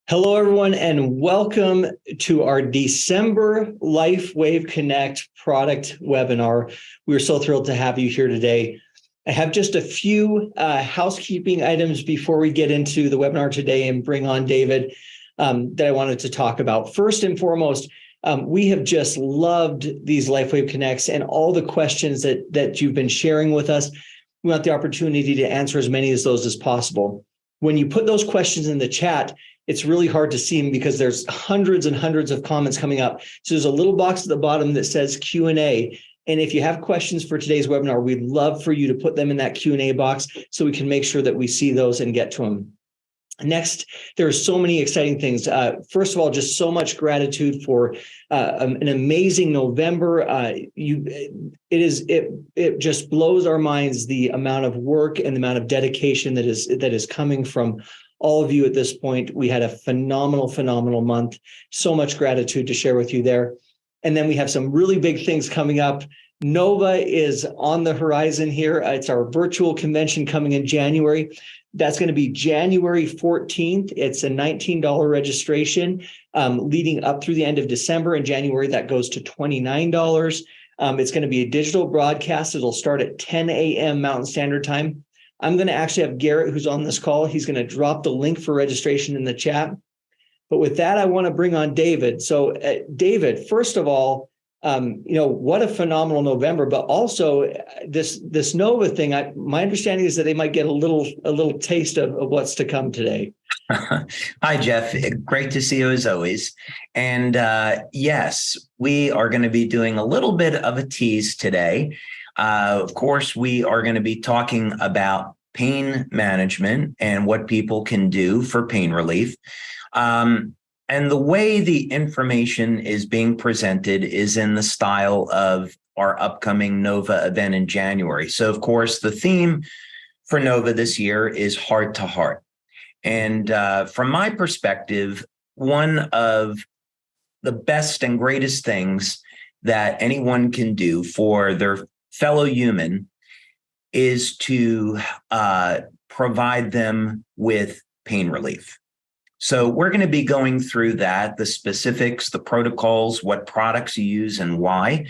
Hello, everyone, and welcome to our December LifeWave Connect product webinar. We're so thrilled to have you here today. I have just a few housekeeping items before we get into the webinar today and bring on David that I wanted to talk about. First and foremost, we have just loved these LifeWave Connects and all the questions that you've been sharing with us. We want the opportunity to answer as many of those as possible. When you put those questions in the chat, it's really hard to see them because there's hundreds and hundreds of comments coming up. So there's a little box at the bottom that says Q&A. And if you have questions for today's webinar, we'd love for you to put them in that Q&A box so we can make sure that we see those and get to them. Next, there are so many exciting things. First of all, just so much gratitude for an amazing November. It just blows our minds the amount of work and the amount of dedication that is coming from all of you at this point. We had a phenomenal month. So much gratitude to share with you there. And then we have some really big things coming up. Nova is on the horizon here. It's our virtual convention coming in January. That's going to be January 14th. It's a $19 registration leading up through the end of December. In January, that goes to $29. It's going to be a digital broadcast. It'll start at 10 a.m. Mountain Standard Time. I'm going to actually have Garrett, who's on this call. He's going to drop the link for registration in the chat. But with that, I want to bring on David. So David, first of all, what a phenomenal November, but also this Nova thing. My understanding is that they might get a little taste of what's to come today. Hi, Jeff. Great to see you as always. And yes, we are going to be doing a little bit of a tease today. Of course, we are going to be talking about pain management and what people can do for pain relief. And the way the information is being presented is in the style of our upcoming Nova event in January. So, of course, the theme for Nova this year is heart to heart. And from my perspective, one of the best and greatest things that anyone can do for their fellow human is to provide them with pain relief. So we're going to be going through that, the specifics, the protocols, what products you use and why,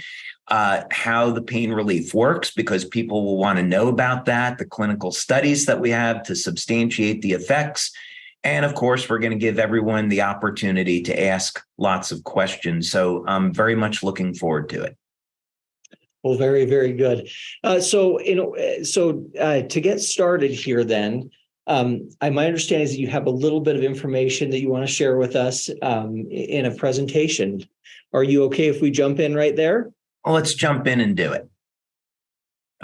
how the pain relief works, because people will want to know about that, the clinical studies that we have to substantiate the effects. And of course, we're going to give everyone the opportunity to ask lots of questions. So I'm very much looking forward to it. Well, very, very good. So to get started here then, my understanding is that you have a little bit of information that you want to share with us in a presentation. Are you okay if we jump in right there? Well, let's jump in and do it.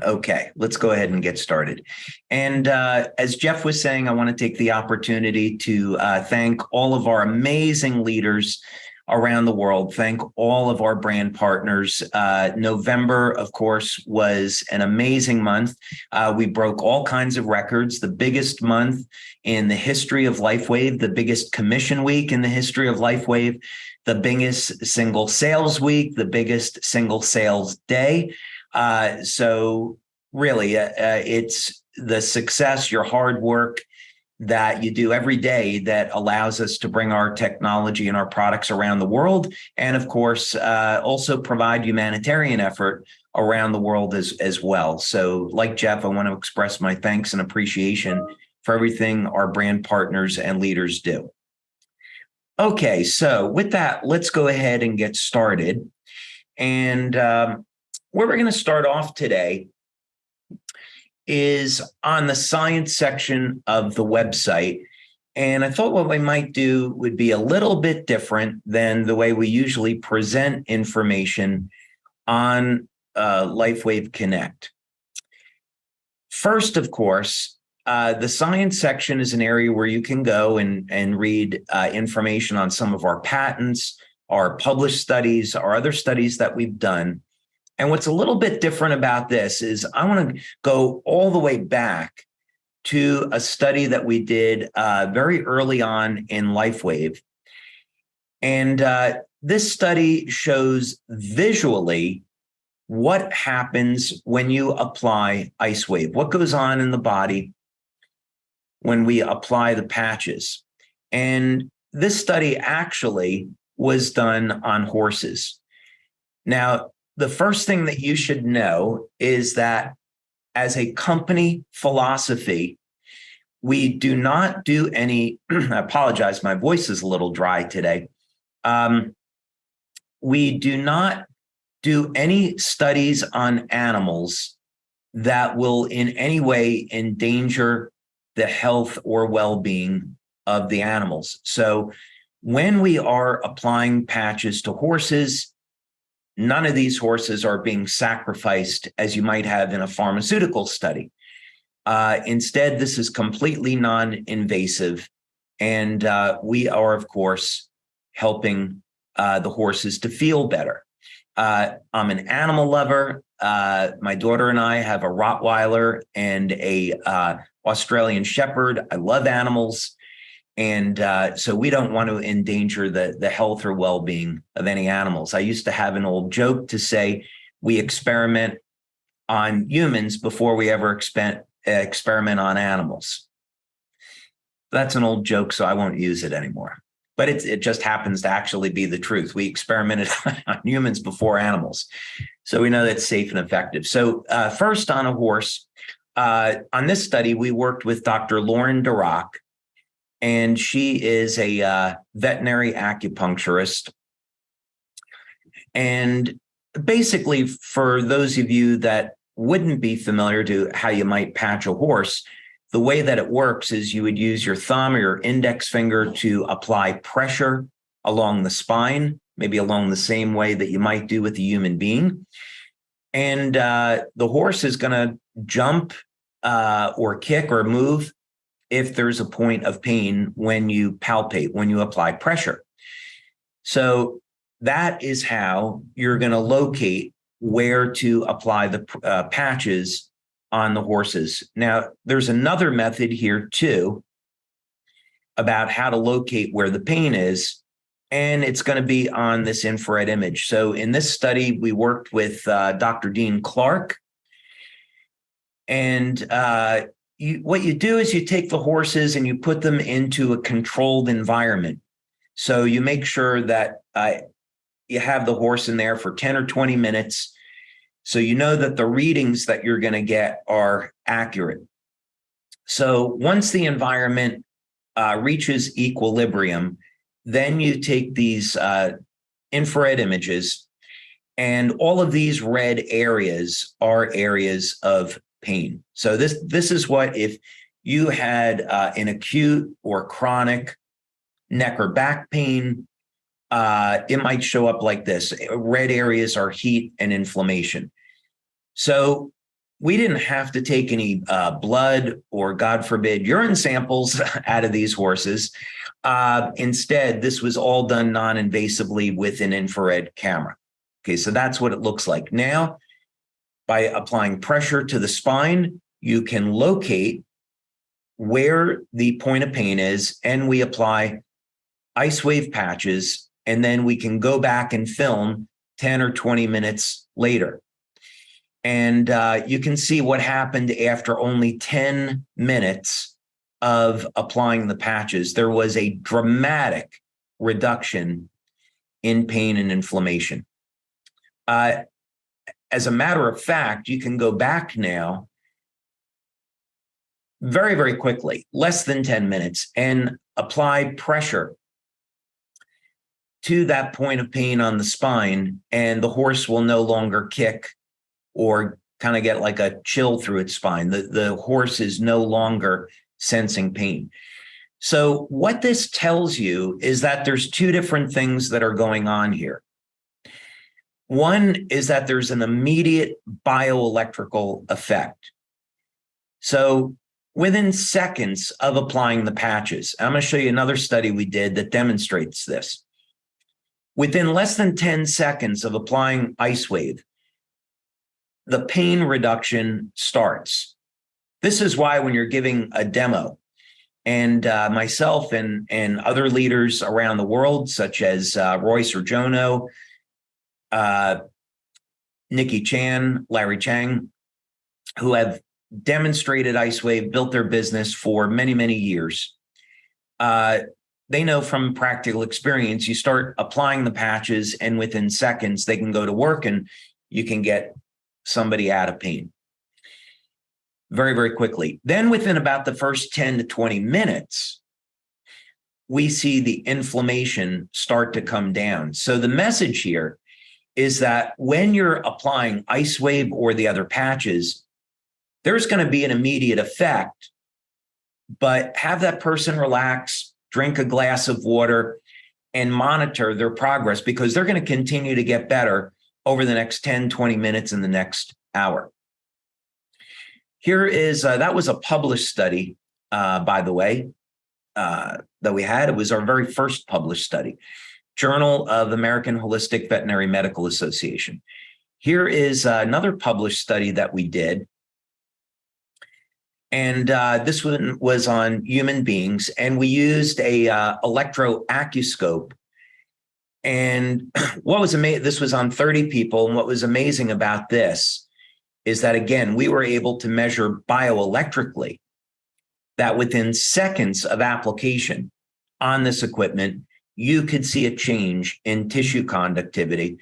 Okay, let's go ahead and get started. And as Jeff was saying, I want to take the opportunity to thank all of our amazing leaders around the world. Thank all of our brand partners. November, of course, was an amazing month. We broke all kinds of records, the biggest month in the history of LifeWave, the biggest commission week in the history of LifeWave, the biggest single sales week, the biggest single sales day. So really, it's the success, your hard work that you do every day that allows us to bring our technology and our products around the world. And of course, also provide humanitarian effort around the world as well. So like Jeff, I want to express my thanks and appreciation for everything our brand partners and leaders do. Okay, so with that, let's go ahead and get started. And where we're going to start off today is on the science section of the website. And I thought what we might do would be a little bit different than the way we usually present information on LifeWave Connect. First, of course, the science section is an area where you can go and read information on some of our patents, our published studies, our other studies that we've done. And what's a little bit different about this is I want to go all the way back to a study that we did very early on in LifeWave. And this study shows visually what happens when you apply IceWave, what goes on in the body when we apply the patches. And this study actually was done on horses. Now, the first thing that you should know is that as a company philosophy, we do not do any, I apologize, my voice is a little dry today. We do not do any studies on animals that will in any way endanger the health or well-being of the animals. So when we are applying patches to horses, none of these horses are being sacrificed as you might have in a pharmaceutical study. Instead, this is completely non-invasive, and we are, of course, helping the horses to feel better. I'm an animal lover. My daughter and I have a Rottweiler and a Australian Shepherd. I love animals. And so we don't want to endanger the health or well-being of any animals. I used to have an old joke to say we experiment on humans before we ever experiment on animals. That's an old joke, so I won't use it anymore. But it just happens to actually be the truth. We experimented on humans before animals. So we know that's safe and effective. So first on a horse, on this study, we worked with Dr. Lauren Dirac, and she is a veterinary acupuncturist. And basically, for those of you that wouldn't be familiar to how you might patch a horse, the way that it works is you would use your thumb or your index finger to apply pressure along the spine, maybe along the same way that you might do with a human being. And the horse is going to jump or kick or move if there's a point of pain when you palpate, when you apply pressure. So that is how you're going to locate where to apply the patches on the horses. Now, there's another method here too about how to locate where the pain is, and it's going to be on this infrared image. So in this study, we worked with Dr. Dean Clark, and what you do is you take the horses and you put them into a controlled environment. So you make sure that you have the horse in there for 10 or 20 minutes, so you know that the readings that you're going to get are accurate. So once the environment reaches equilibrium, then you take these infrared images, and all of these red areas are areas of pain. So this is what if you had an acute or chronic neck or back pain, it might show up like this. Red areas are heat and inflammation. So we didn't have to take any blood or, God forbid, urine samples out of these horses. Instead, this was all done non-invasively with an infrared camera. Okay, so that's what it looks like. Now, by applying pressure to the spine, you can locate where the point of pain is, and we apply IceWave patches, and then we can go back and film 10 or 20 minutes later. And you can see what happened after only 10 minutes of applying the patches. There was a dramatic reduction in pain and inflammation. As a matter of fact, you can go back now very, very quickly, less than 10 minutes, and apply pressure to that point of pain on the spine, and the horse will no longer kick or kind of get like a chill through its spine. The horse is no longer sensing pain. So what this tells you is that there's two different things that are going on here. One is that there's an immediate bioelectrical effect. So within seconds of applying the patches, I'm going to show you another study we did that demonstrates this. Within less than 10 seconds of applying IceWave, the pain reduction starts. This is why when you're giving a demo, and myself and other leaders around the world, such as Roy Serjono, Nikki Chan, Larry Chang, who have demonstrated IceWave, built their business for many, many years. The they know from practical experience, you start applying the patches and within seconds, they can go to work and you can get somebody out of pain very, very quickly. Then within about the first 10 to 20 minutes, we see the inflammation start to come down. So the message here is that when you're applying IceWave or the other patches, there's going to be an immediate effect, but have that person relax, drink a glass of water, and monitor their progress, because they're going to continue to get better over the next 10, 20 minutes in the next hour. Here is, that was a published study, by the way, that we had. It was our very first published study, Journal of American Holistic Veterinary Medical Association. Here is another published study that we did. And this one was on human beings, and we used a electroacuoscope. And what was amazing, this was on 30 people. And what was amazing about this is that, again, we were able to measure bioelectrically that within seconds of application on this equipment, you could see a change in tissue conductivity.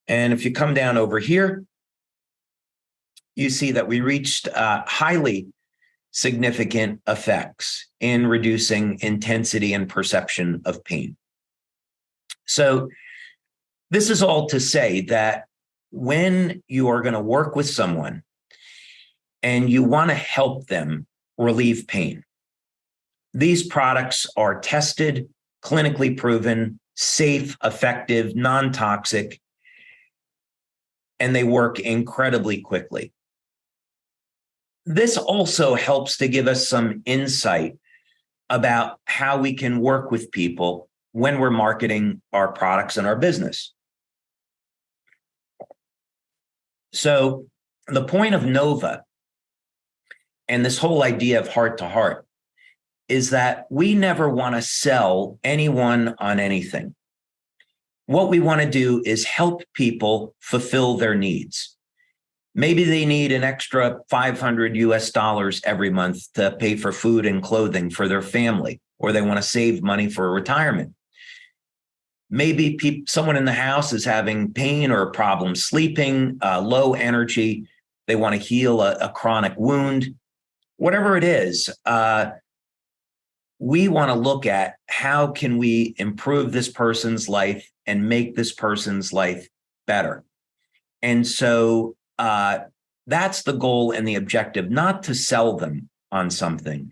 And if you come down over here, you see that we reached highly significant effects in reducing intensity and perception of pain. So this is all to say that when you are going to work with someone and you want to help them relieve pain, these products are tested, clinically proven, safe, effective, non-toxic, and they work incredibly quickly. This also helps to give us some insight about how we can work with people when we're marketing our products and our business. So the point of Nova and this whole idea of heart to heart is that we never want to sell anyone on anything. What we want to do is help people fulfill their needs. Maybe they need an extra $500 every month to pay for food and clothing for their family, or they want to save money for retirement. Maybe someone in the house is having pain or a problem sleeping, low energy. They want to heal a chronic wound. Whatever it is, we want to look at how can we improve this person's life and make this person's life better. And so that's the goal and the objective, not to sell them on something,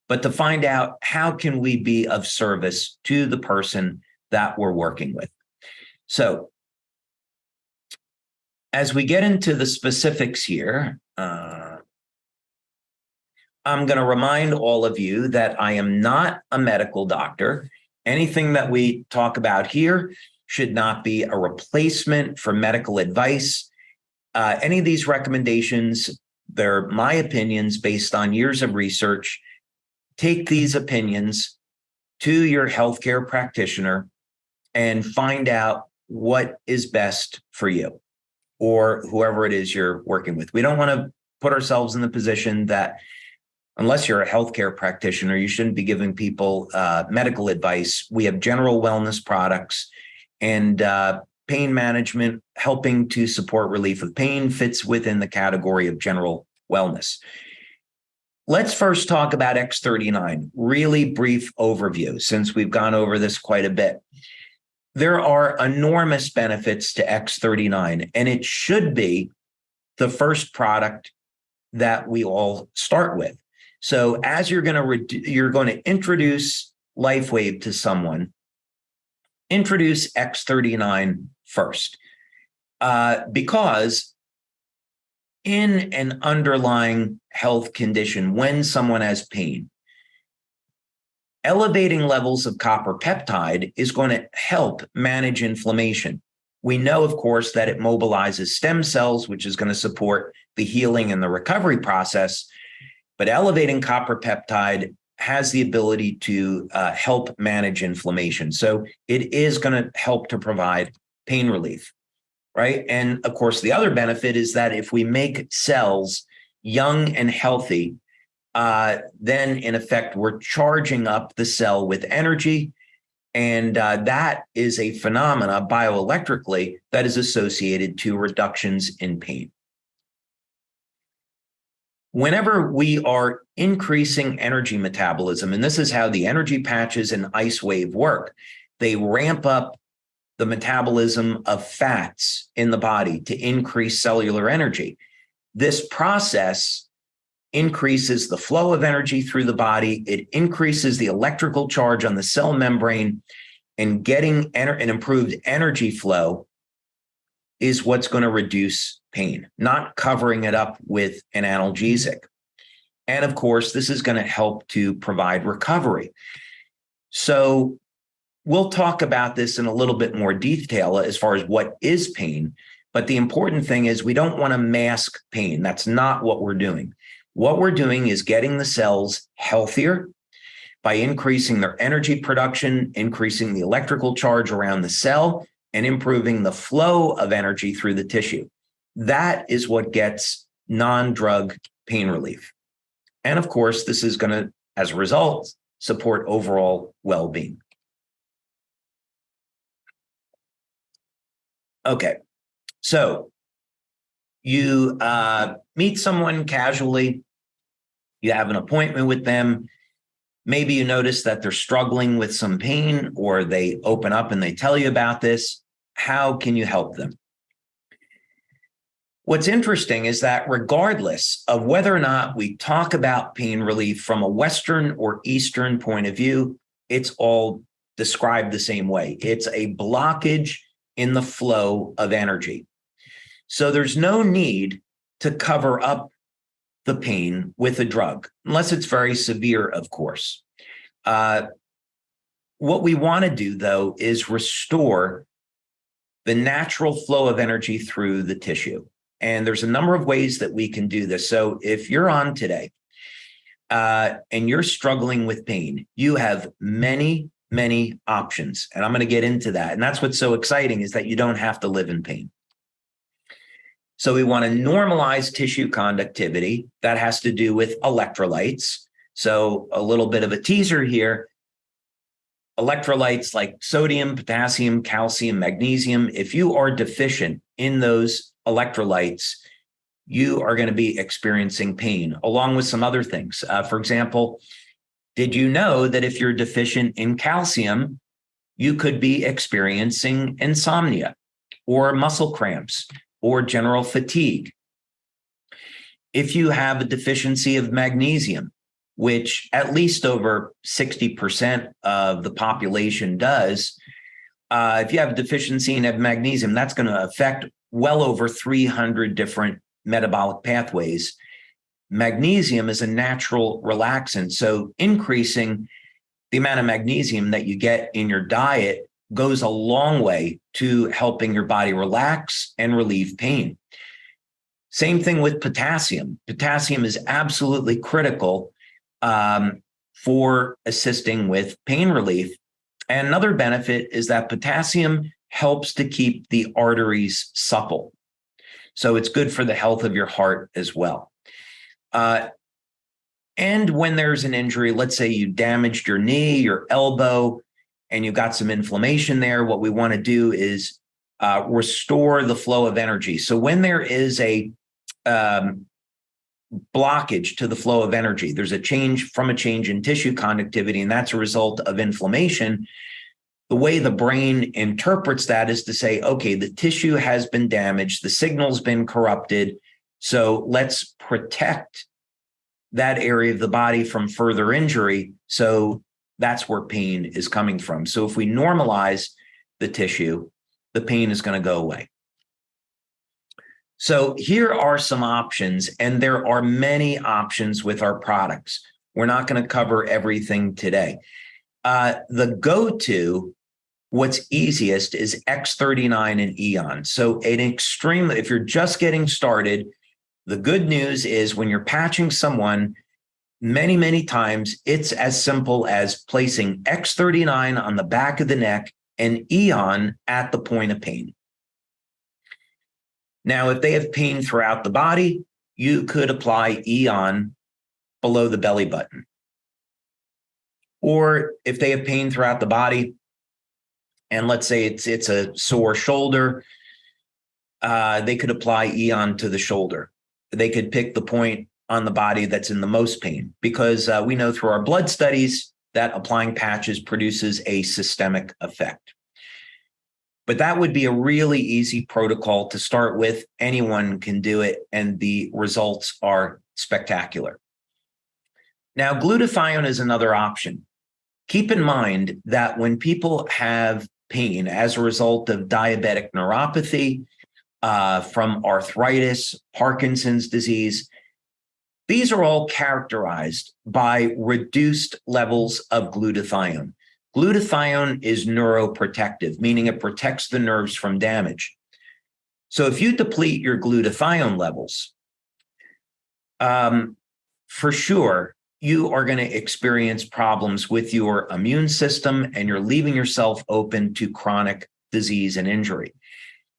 but to find out how can we be of service to the person that we're working with. So as we get into the specifics here, I'm going to remind all of you that I am not a medical doctor. Anything that we talk about here should not be a replacement for medical advice. Any of these recommendations, they're my opinions based on years of research. Take these opinions to your healthcare practitioner and find out what is best for you or whoever it is you're working with. We don't want to put ourselves in the position that unless you're a healthcare practitioner, you shouldn't be giving people medical advice. We have general wellness products, and pain management, helping to support relief of pain, fits within the category of general wellness. Let's first talk about X39, really brief overview, since we've gone over this quite a bit. There are enormous benefits to X39, and it should be the first product that we all start with. So as you're going to introduce LifeWave to someone, introduce X39 first, because in an underlying health condition, when someone has pain, elevating levels of copper peptide is going to help manage inflammation. We know, of course, that it mobilizes stem cells, which is going to support the healing and the recovery process. But elevating copper peptide has the ability to help manage inflammation. So it is going to help to provide pain relief, right? And of course, the other benefit is that if we make cells young and healthy, then in effect, we're charging up the cell with energy, And that is a phenomena bioelectrically that is associated to reductions in pain. Whenever we are increasing energy metabolism, and this is how the energy patches and IceWave work, they ramp up the metabolism of fats in the body to increase cellular energy. This process increases the flow of energy through the body. It increases the electrical charge on the cell membrane, and getting an improved energy flow is what's going to reduce pain, not covering it up with an analgesic. And of course, this is going to help to provide recovery. So we'll talk about this in a little bit more detail as far as what is pain. But the important thing is we don't want to mask pain. That's not what we're doing. What we're doing is getting the cells healthier by increasing their energy production, increasing the electrical charge around the cell, and improving the flow of energy through the tissue. That is what gets non-drug pain relief. And of course, this is going to, as a result, support overall well-being. Okay, so you meet someone casually, you have an appointment with them. Maybe you notice that they're struggling with some pain, or they open up and they tell you about this. How can you help them? What's interesting is that regardless of whether or not we talk about pain relief from a Western or Eastern point of view, it's all described the same way. It's a blockage in the flow of energy. So there's no need to cover up the pain with a drug, unless it's very severe, of course. What we want to do, though, is restore the natural flow of energy through the tissue. And there's a number of ways that we can do this. So if you're on today and you're struggling with pain, you have many options. And I'm going to get into that. And that's what's so exciting, is that you don't have to live in pain. So we want to normalize tissue conductivity. That has to do with electrolytes. So a little bit of a teaser here. Electrolytes like sodium, potassium, calcium, magnesium. If you are deficient in those electrolytes, you are going to be experiencing pain, along with some other things. For example, did you know that if you're deficient in calcium, you could be experiencing insomnia or muscle cramps or general fatigue? If you have a deficiency of magnesium, which at least over 60% of the population does, if you have a deficiency in magnesium, that's going to affect well over 300 different metabolic pathways. Magnesium is a natural relaxant, so increasing the amount of magnesium that you get in your diet goes a long way to helping your body relax and relieve pain. Same thing with potassium. Potassium is absolutely critical for assisting with pain relief. And another benefit is that potassium helps to keep the arteries supple. So it's good for the health of your heart as well. And when there's an injury, let's say you damaged your knee, your elbow, and you got some inflammation there, what we want to do is restore the flow of energy. So when there is a blockage to the flow of energy, there's a change in tissue conductivity, and that's a result of inflammation. The way the brain interprets that is to say, okay, the tissue has been damaged, the signal's been corrupted, so let's protect that area of the body from further injury. So that's where pain is coming from. So if we normalize the tissue, the pain is going to go away. So here are some options, and there are many options with our products. We're not going to cover everything today. The go-to, what's easiest, is X39 and Eon. So if you're just getting started, the good news is when you're patching someone, many times it's as simple as placing X39 on the back of the neck and Eon at the point of pain. Now, if they have pain throughout the body, you could apply Eon below the belly button. Or if they have pain throughout the body, and let's say it's a sore shoulder, they could apply Eon to the shoulder. They could pick the point on the body that's in the most pain, because we know through our blood studies that applying patches produces a systemic effect. But that would be a really easy protocol to start with. Anyone can do it, and the results are spectacular. Now, glutathione is another option. Keep in mind that when people have pain as a result of diabetic neuropathy, from arthritis, Parkinson's disease, these are all characterized by reduced levels of glutathione. Glutathione is neuroprotective, meaning it protects the nerves from damage. So if you deplete your glutathione levels, for sure, you are going to experience problems with your immune system, and you're leaving yourself open to chronic disease and injury.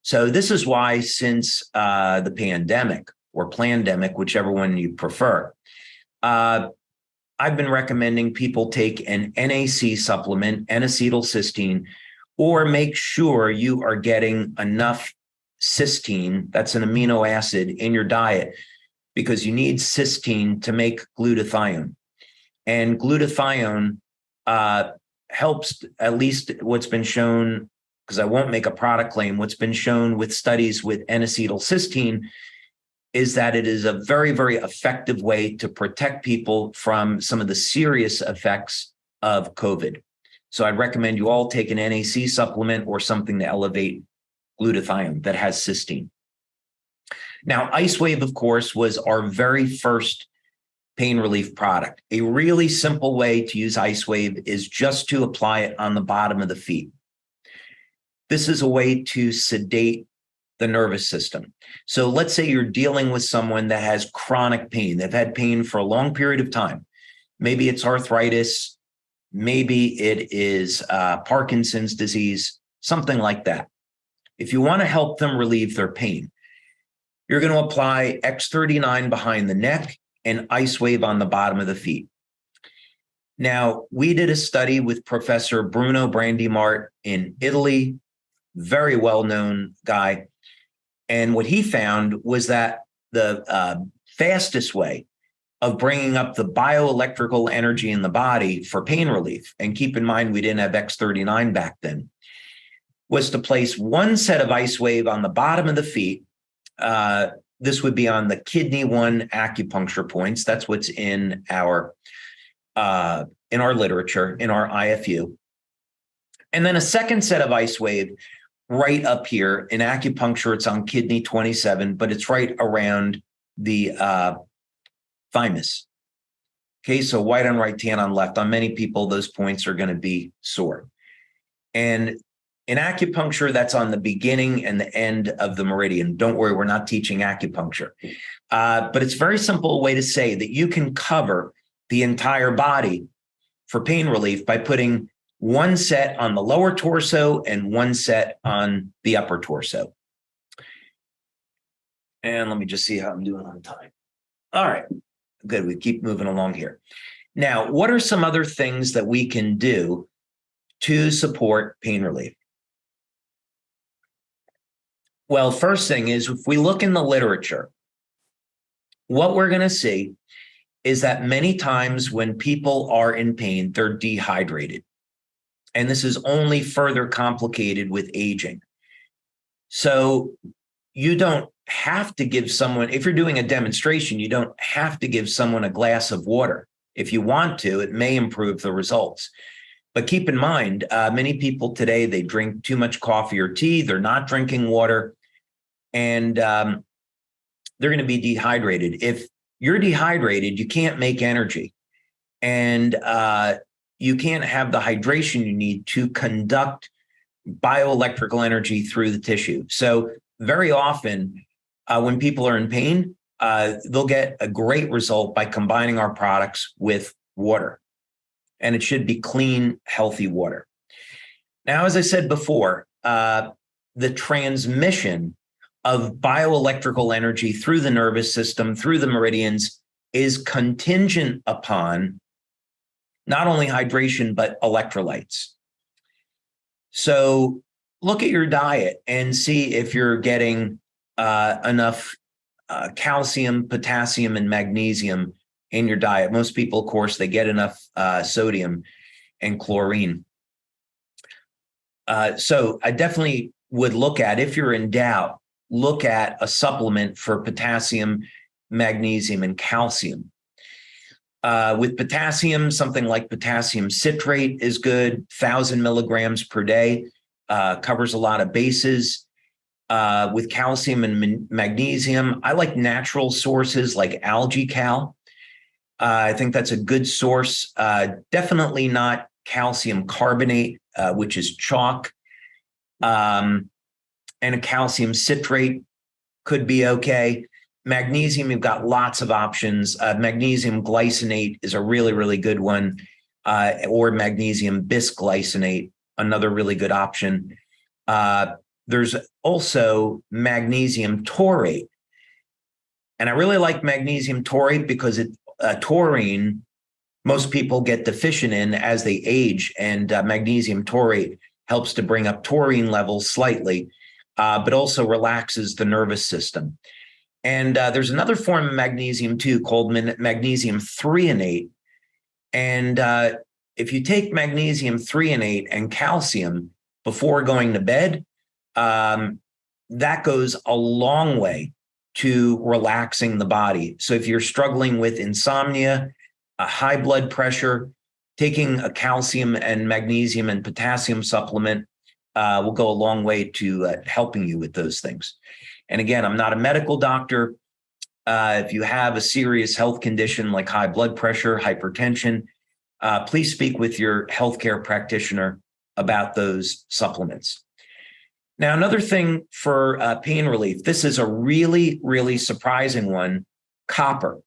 So this is why, since the pandemic or plandemic, whichever one you prefer, I've been recommending people take an NAC supplement, N-acetylcysteine, or make sure you are getting enough cysteine, that's an amino acid, in your diet, because you need cysteine to make glutathione. And glutathione helps, at least what's been shown, because I won't make a product claim, what's been shown with studies with N-acetylcysteine is that it is a very, very effective way to protect people from some of the serious effects of COVID. So I'd recommend you all take an NAC supplement or something to elevate glutathione that has cysteine. Now, IceWave, of course, was our very first pain relief product. A really simple way to use IceWave is just to apply it on the bottom of the feet. This is a way to sedate the nervous system. So let's say you're dealing with someone that has chronic pain. They've had pain for a long period of time. Maybe it's arthritis. Maybe it is Parkinson's disease, something like that. If you want to help them relieve their pain, you're going to apply X39 behind the neck and IceWave on the bottom of the feet. Now, we did a study with Professor Bruno Brandimart in Italy, very well-known guy. And what he found was that the fastest way of bringing up the bioelectrical energy in the body for pain relief, and keep in mind we didn't have X39 back then, was to place one set of IceWave on the bottom of the feet. This would be on the kidney 1 acupuncture points. That's what's in our literature, in our IFU. And then a second set of IceWave right up here. In acupuncture, it's on kidney 27, but it's right around the thymus. Okay, so white on right, tan on left. On many people, those points are going to be sore. And in acupuncture, that's on the beginning and the end of the meridian. Don't worry, we're not teaching acupuncture. But it's a very simple way to say that you can cover the entire body for pain relief by putting one set on the lower torso and one set on the upper torso. And let me just see how I'm doing on time. All right, good. We keep moving along here. Now, what are some other things that we can do to support pain relief? Well, first thing is, if we look in the literature, what we're going to see is that many times when people are in pain, they're dehydrated. And this is only further complicated with aging. So you don't have to give someone, if you're doing a demonstration, you don't have to give someone a glass of water. If you want to, it may improve the results. But keep in mind, many people today, they drink too much coffee or tea. They're not drinking water, and they're going to be dehydrated. If you're dehydrated, you can't make energy. And you can't have the hydration you need to conduct bioelectrical energy through the tissue. So very often when people are in pain, they'll get a great result by combining our products with water. And it should be clean, healthy water. Now, as I said before, the transmission of bioelectrical energy through the nervous system, through the meridians, is contingent upon not only hydration, but electrolytes. So look at your diet and see if you're getting enough calcium, potassium, and magnesium in your diet. Most people, of course, they get enough sodium and chlorine. So I definitely would look at, if you're in doubt, look at a supplement for potassium, magnesium, and calcium. With potassium, something like potassium citrate is good, 1,000 milligrams per day, covers a lot of bases. With calcium and magnesium, I like natural sources like algae cal. I think that's a good source. Definitely not calcium carbonate, which is chalk. And a calcium citrate could be okay. Magnesium, you've got lots of options. Magnesium glycinate is a really, really good one, or magnesium bisglycinate, another really good option. There's also magnesium taurate. And I really like magnesium taurate because taurine, most people get deficient in as they age, and magnesium taurate helps to bring up taurine levels slightly, but also relaxes the nervous system. And there's another form of magnesium too called magnesium threonate. And if you take magnesium threonate and calcium before going to bed, that goes a long way to relaxing the body. So if you're struggling with insomnia, high blood pressure, taking a calcium and magnesium and potassium supplement will go a long way to helping you with those things. And again, I'm not a medical doctor. If you have a serious health condition like high blood pressure, hypertension, please speak with your healthcare practitioner about those supplements. Now, another thing for pain relief, this is a really, really surprising one, copper.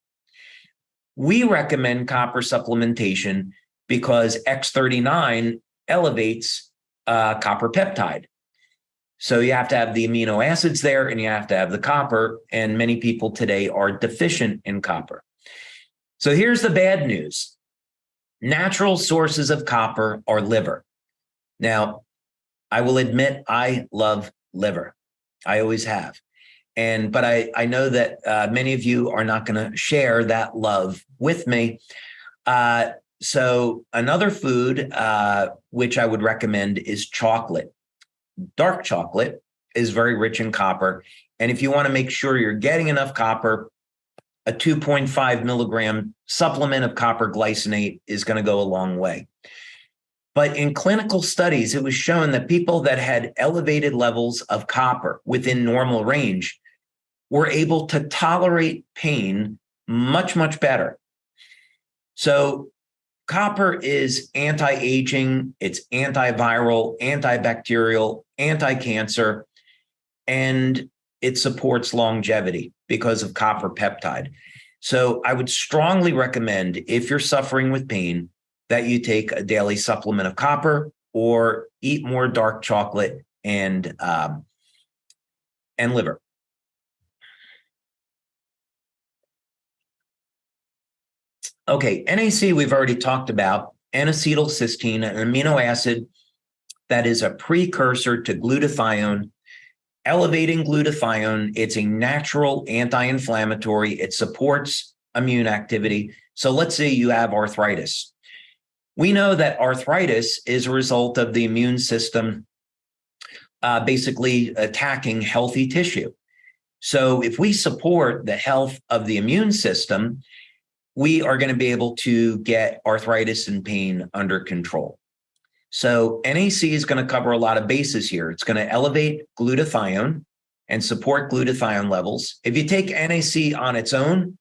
We recommend copper supplementation because X39 elevates copper peptide. So you have to have the amino acids there and you have to have the copper, and many people today are deficient in copper. So here's the bad news. Natural sources of copper are liver. Now, I will admit I love liver. I always have. But I know that many of you are not going to share that love with me. So another food which I would recommend is chocolate. Dark chocolate is very rich in copper. And if you want to make sure you're getting enough copper, a 2.5 milligram supplement of copper glycinate is going to go a long way. But in clinical studies, it was shown that people that had elevated levels of copper within normal range were able to tolerate pain much, much better. So copper is anti-aging, it's antiviral, antibacterial, anti-cancer, and it supports longevity because of copper peptide. So I would strongly recommend, if you're suffering with pain, that you take a daily supplement of copper or eat more dark chocolate and liver. Okay, NAC we've already talked about, N-acetylcysteine, an amino acid that is a precursor to glutathione. Elevating glutathione, it's a natural anti-inflammatory. It supports immune activity. So let's say you have arthritis. We know that arthritis is a result of the immune system basically attacking healthy tissue. So if we support the health of the immune system, we are going to be able to get arthritis and pain under control. So NAC is going to cover a lot of bases here. It's going to elevate glutathione and support glutathione levels. If you take NAC on its own,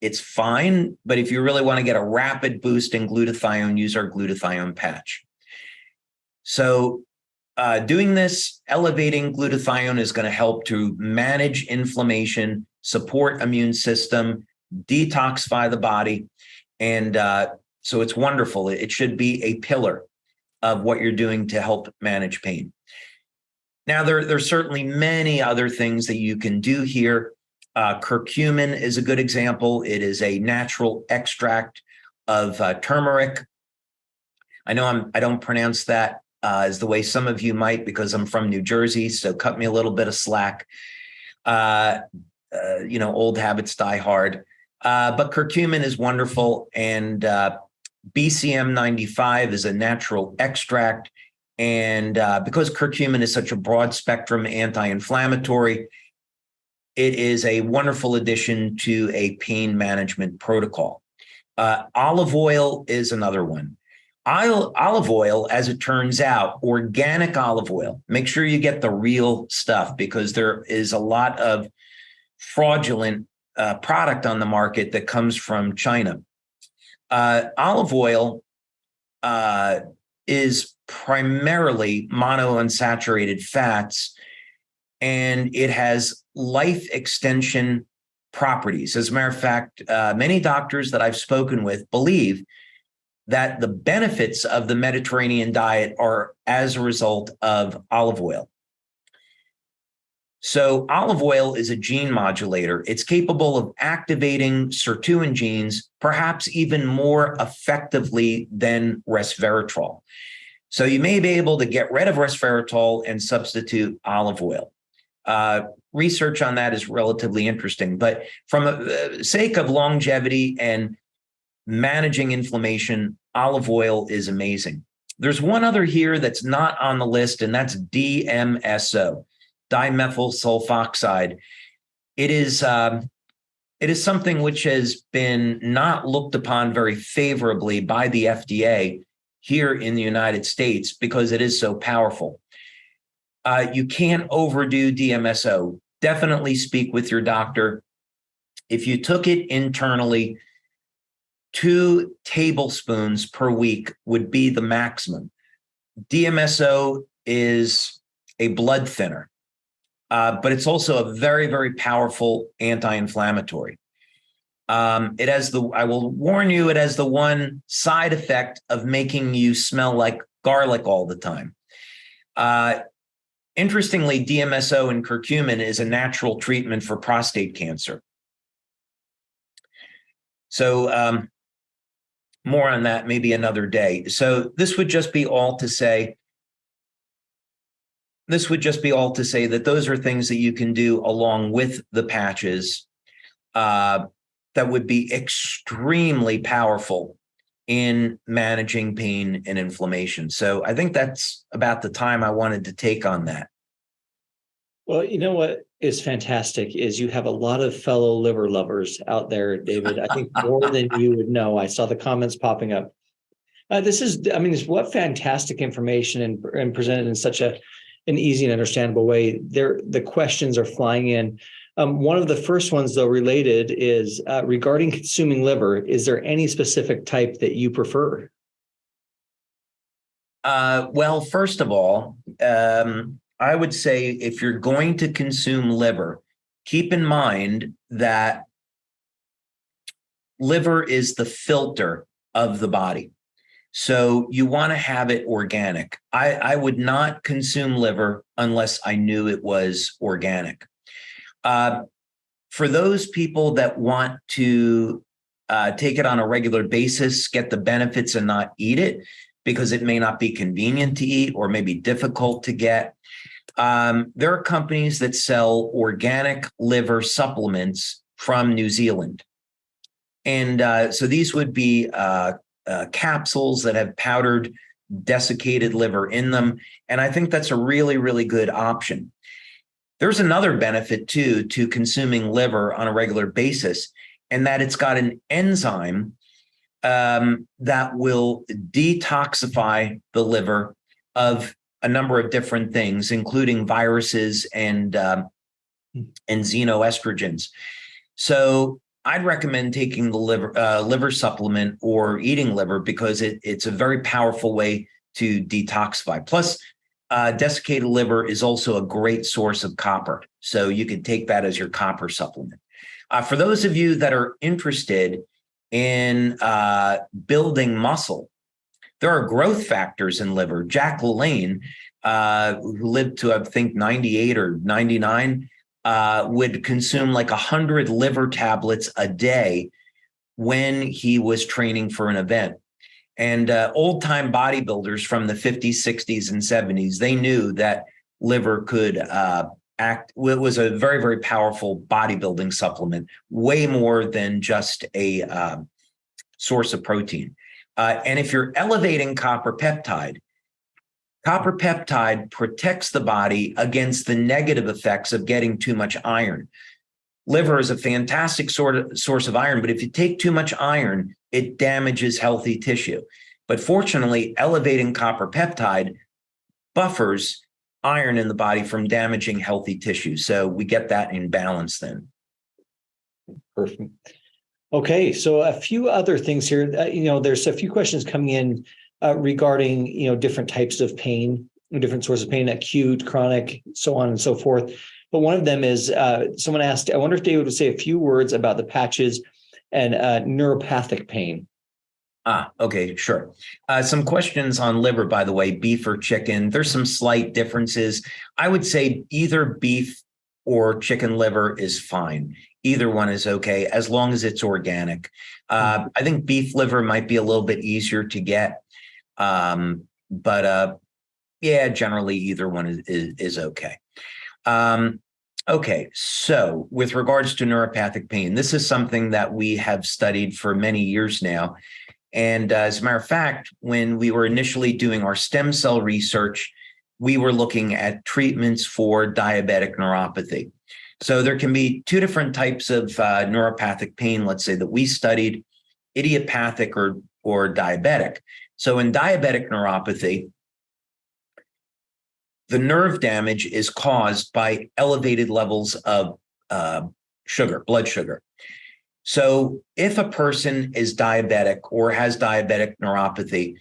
it's fine. But if you really want to get a rapid boost in glutathione, use our glutathione patch. So doing this, elevating glutathione is going to help to manage inflammation, support immune system, detoxify the body. And so it's wonderful. It should be a pillar of what you're doing to help manage pain. Now, there's certainly many other things that you can do here. Curcumin is a good example. It is a natural extract of turmeric. I know I don't pronounce that is the way some of you might, because I'm from New Jersey, so cut me a little bit of slack. Old habits die hard. But curcumin is wonderful, and BCM 95 is a natural extract. And because curcumin is such a broad spectrum anti-inflammatory, it is a wonderful addition to a pain management protocol. Olive oil is another one. Olive oil, as it turns out, organic olive oil. Make sure you get the real stuff, because there is a lot of fraudulent product on the market that comes from China. Olive oil is primarily monounsaturated fats, and it has life extension properties. As a matter of fact, many doctors that I've spoken with believe that the benefits of the Mediterranean diet are as a result of olive oil. So olive oil is a gene modulator. It's capable of activating sirtuin genes, perhaps even more effectively than resveratrol. So you may be able to get rid of resveratrol and substitute olive oil. Research on that is relatively interesting, but from the sake of longevity and managing inflammation, olive oil is amazing. There's one other here that's not on the list, and that's DMSO, dimethyl sulfoxide. It is something which has been not looked upon very favorably by the FDA here in the United States because it is so powerful. You can't overdo DMSO. Definitely speak with your doctor. If you took it internally, 2 tablespoons per week would be the maximum. DMSO is a blood thinner, but it's also a very, very powerful anti-inflammatory. I will warn you, it has the one side effect of making you smell like garlic all the time. Interestingly, DMSO and curcumin is a natural treatment for prostate cancer. So more on that maybe another day. So this would just be all to say that those are things that you can do along with the patches that would be extremely powerful in managing pain and inflammation. So I think that's about the time I wanted to take on that. Well, you know what is fantastic is you have a lot of fellow liver lovers out there, David. I think more than you would know. I saw the comments popping up. What fantastic information and presented in such an easy and understandable way. The questions are flying in. One of the first ones, though, related is regarding consuming liver. Is there any specific type that you prefer? Well, first of all, I would say if you're going to consume liver, keep in mind that liver is the filter of the body. So you want to have it organic. I would not consume liver unless I knew it was organic. For those people that want to take it on a regular basis, get the benefits and not eat it because it may not be convenient to eat or maybe difficult to get, there are companies that sell organic liver supplements from New Zealand. And so these would be capsules that have powdered desiccated liver in them. And I think that's a really, really good option. There's another benefit, too, to consuming liver on a regular basis, and that it's got an enzyme that will detoxify the liver of a number of different things, including viruses and xenoestrogens. So I'd recommend taking the liver supplement or eating liver because it's a very powerful way to detoxify. Plus, desiccated liver is also a great source of copper. So you can take that as your copper supplement. For those of you that are interested in building muscle, there are growth factors in liver. Jack LaLanne, who lived to, I think, 98 or 99, would consume like 100 liver tablets a day when he was training for an event. And old time bodybuilders from the 50s, 60s, and 70s, they knew that liver could act, it was a very, very powerful bodybuilding supplement, way more than just a source of protein. And if you're elevating copper peptide protects the body against the negative effects of getting too much iron. Liver is a fantastic source of iron, but if you take too much iron, it damages healthy tissue. But fortunately, elevating copper peptide buffers iron in the body from damaging healthy tissue. So we get that in balance then. Perfect. Okay, so a few other things here. There's a few questions coming in regarding, different types of pain, different sources of pain, acute, chronic, so on and so forth. But one of them is someone asked, I wonder if David would say a few words about the patches and neuropathic pain. Okay, sure. Some questions on liver, by the way, beef or chicken. There's some slight differences. I would say either beef or chicken liver is fine. Either one is okay, as long as it's organic. I think beef liver might be a little bit easier to get. But generally either one is okay. Okay, so with regards to neuropathic pain, this is something that we have studied for many years now. And as a matter of fact, when we were initially doing our stem cell research, we were looking at treatments for diabetic neuropathy. So there can be two different types of neuropathic pain, let's say, that we studied, idiopathic or diabetic. So in diabetic neuropathy, the nerve damage is caused by elevated levels of blood sugar. So if a person is diabetic or has diabetic neuropathy,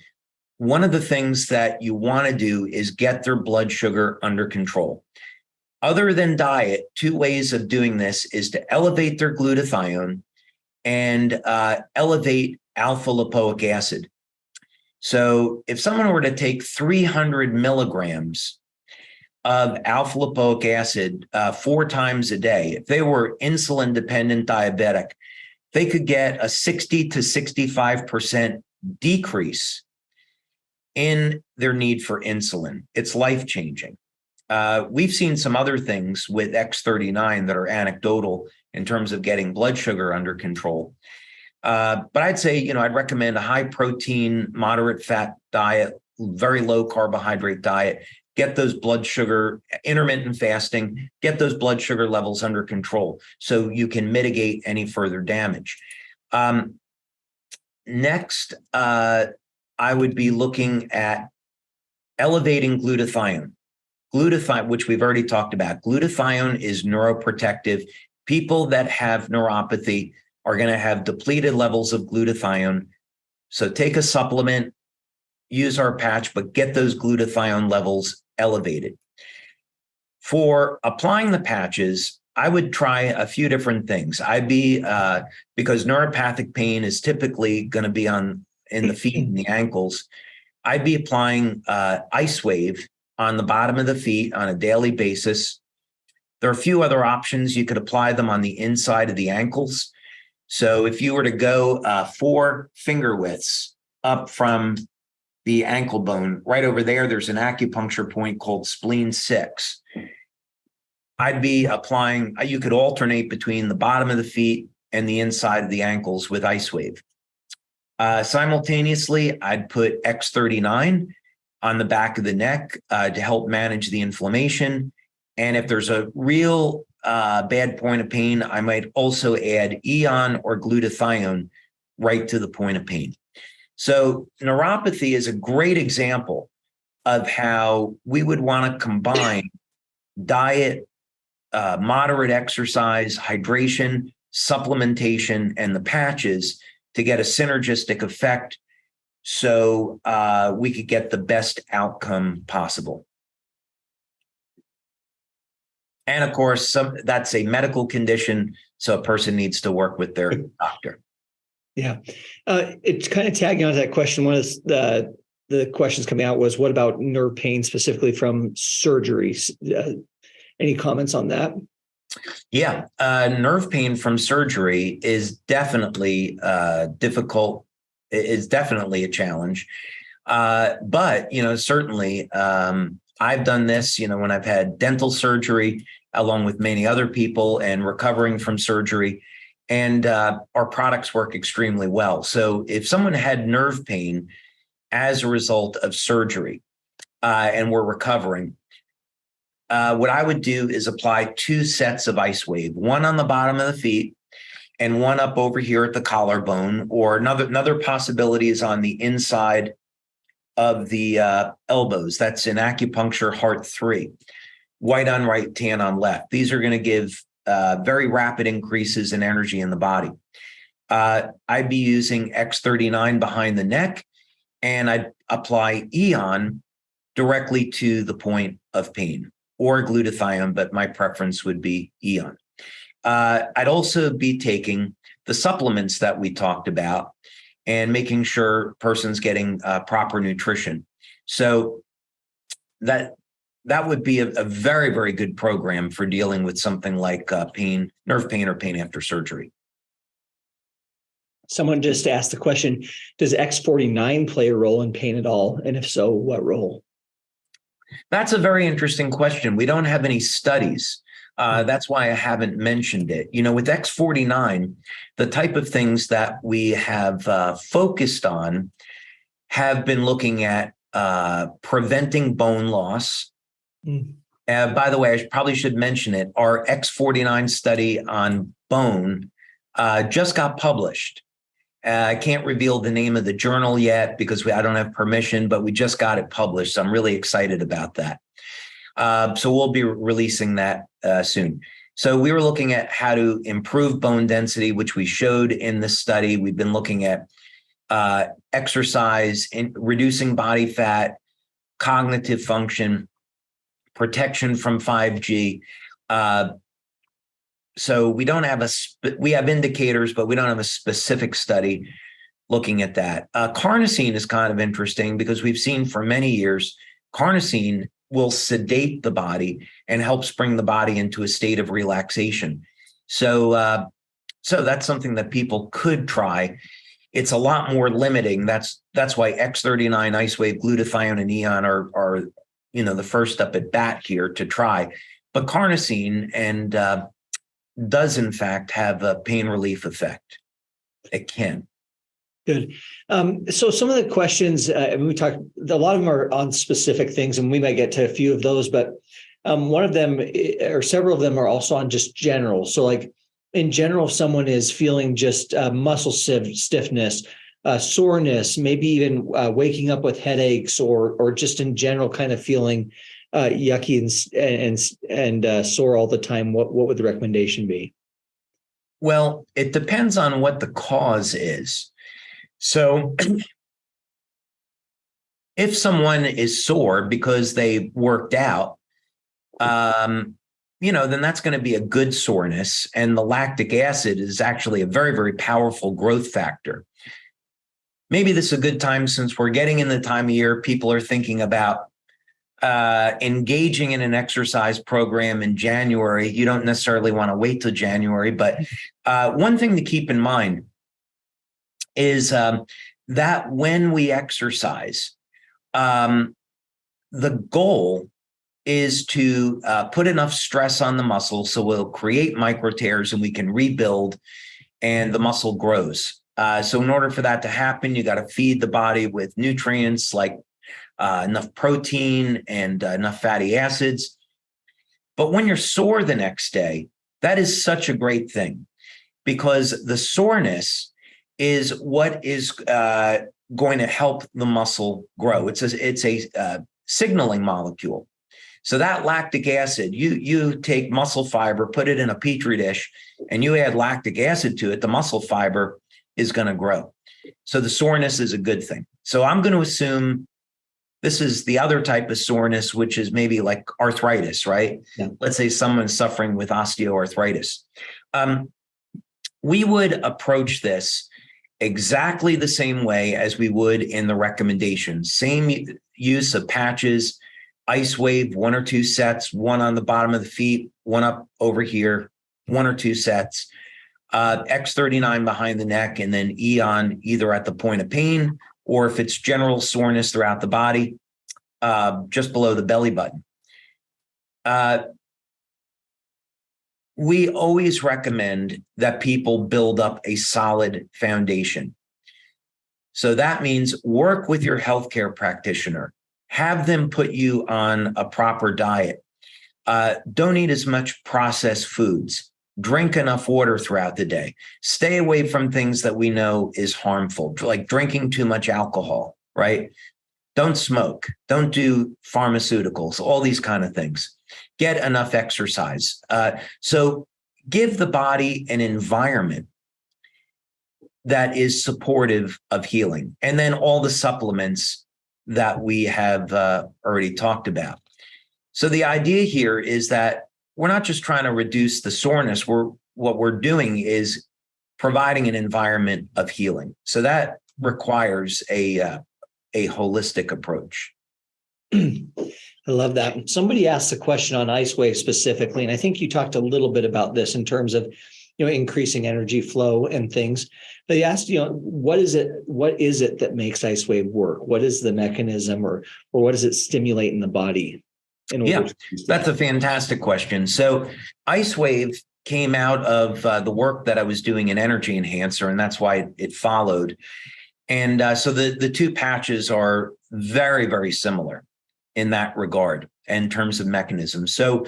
one of the things that you want to do is get their blood sugar under control. Other than diet, two ways of doing this is to elevate their glutathione and elevate alpha lipoic acid. So if someone were to take 300 milligrams of alpha lipoic acid 4 times a day, if they were insulin dependent diabetic, they could get a 60 to 65% decrease in their need for insulin. It's life-changing. We've seen some other things with X39 that are anecdotal in terms of getting blood sugar under control. But I'd say, I'd recommend a high protein, moderate fat diet, very low carbohydrate diet, get those blood sugar, intermittent fasting, get those blood sugar levels under control so you can mitigate any further damage. Next, I would be looking at elevating glutathione. Glutathione, which we've already talked about. Glutathione is neuroprotective. People that have neuropathy are going to have depleted levels of glutathione. So take a supplement, use our patch, but get those glutathione levels elevated. For applying the patches, I would try a few different things. Because neuropathic pain is typically going to be in the feet and the ankles, I'd be applying IceWave on the bottom of the feet on a daily basis. There are a few other options. You could apply them on the inside of the ankles. So if you were to go 4 finger widths up from the ankle bone, right over there, there's an acupuncture point called spleen 6. I'd be applying, you could alternate between the bottom of the feet and the inside of the ankles with IceWave. Simultaneously, I'd put X39 on the back of the neck to help manage the inflammation. And if there's a real bad point of pain, I might also add Eon or glutathione right to the point of pain. So neuropathy is a great example of how we would want to combine diet, moderate exercise, hydration, supplementation, and the patches to get a synergistic effect so we could get the best outcome possible. And of course, that's a medical condition, so a person needs to work with their doctor. Yeah. It's kind of tagging on to that question. One of the questions coming out was, what about nerve pain specifically from surgeries? Any comments on that? Yeah. Nerve pain from surgery is definitely difficult is definitely a challenge. But, certainly I've done this, when I've had dental surgery along with many other people and recovering from surgery, and our products work extremely well. So if someone had nerve pain as a result of surgery and we're recovering, what I would do is apply 2 sets of IceWave, one on the bottom of the feet and one up over here at the collarbone, or another possibility is on the inside of the elbows. That's in acupuncture heart 3, white on right, tan on left. These are going to give very rapid increases in energy in the body. I'd be using X39 behind the neck, and I'd apply Eon directly to the point of pain, or glutathione, but my preference would be Eon. I'd also be taking the supplements that we talked about and making sure person's getting proper nutrition. So that would be a very, very good program for dealing with something like pain, nerve pain, or pain after surgery. Someone just asked the question, does X49 play a role in pain at all? And if so, what role? That's a very interesting question. We don't have any studies. That's why I haven't mentioned it. With X49, the type of things that we have focused on have been looking at preventing bone loss. By the way, I probably should mention it. Our X49 study on bone just got published. I can't reveal the name of the journal yet because I don't have permission, but we just got it published. So I'm really excited about that. So we'll be releasing that soon. So we were looking at how to improve bone density, which we showed in this study. We've been looking at exercise, reducing body fat, cognitive function, protection from 5G. So we don't have we have indicators, but we don't have a specific study looking at that. Carnosine is kind of interesting because we've seen for many years, carnosine will sedate the body and helps bring the body into a state of relaxation. So that's something that people could try. It's a lot more limiting. That's why X39, IceWave, glutathione, and Eon are the first up at bat here to try. But carnosine does in fact have a pain relief effect. It can. Good. So some of the questions, we talked, a lot of them are on specific things, and we might get to a few of those, but one of them or several of them are also on just general. So like in general, if someone is feeling just muscle stiffness, soreness, maybe even waking up with headaches or just in general kind of feeling yucky and sore all the time, what would the recommendation be? Well, it depends on what the cause is. So if someone is sore because they worked out, then that's going to be a good soreness. And the lactic acid is actually a very, very powerful growth factor. Maybe this is a good time, since we're getting in the time of year, people are thinking about engaging in an exercise program in January. You don't necessarily want to wait till January, but one thing to keep in mind is that when we exercise, the goal is to put enough stress on the muscle so we'll create micro tears and we can rebuild and the muscle grows. So in order for that to happen, you got to feed the body with nutrients like enough protein and enough fatty acids. But when you're sore the next day, that is such a great thing, because the soreness is what is going to help the muscle grow. It's a signaling molecule. So that lactic acid, you take muscle fiber, put it in a petri dish, and you add lactic acid to it, the muscle fiber is going to grow. So the soreness is a good thing. So I'm going to assume this is the other type of soreness, which is maybe like arthritis, right? Yeah. Let's say someone's suffering with osteoarthritis. We would approach this exactly the same way as we would in the recommendations. Same use of patches, IceWave, 1 or 2 sets, one on the bottom of the feet, one up over here, 1 or 2 sets. X39 behind the neck, and then Eon either at the point of pain or if it's general soreness throughout the body, just below the belly button. We always recommend that people build up a solid foundation. So that means work with your healthcare practitioner, have them put you on a proper diet. Don't eat as much processed foods. Drink enough water throughout the day. Stay away from things that we know is harmful, like drinking too much alcohol, right? Don't smoke. Don't do pharmaceuticals, all these kind of things. Get enough exercise. So give the body an environment that is supportive of healing. And then all the supplements that we have already talked about. So the idea here is that we're not just trying to reduce the soreness. What we're doing is providing an environment of healing. So that requires a holistic approach. I love that. Somebody asked a question on IceWave specifically, and I think you talked a little bit about this in terms of, increasing energy flow and things. They asked, what is it that makes IceWave work? What is the mechanism, or what does it stimulate in the body? That's a fantastic question. So IceWave came out of the work that I was doing in Energy Enhancer, and that's why it followed. And so the two patches are very, very similar in that regard in terms of mechanism. So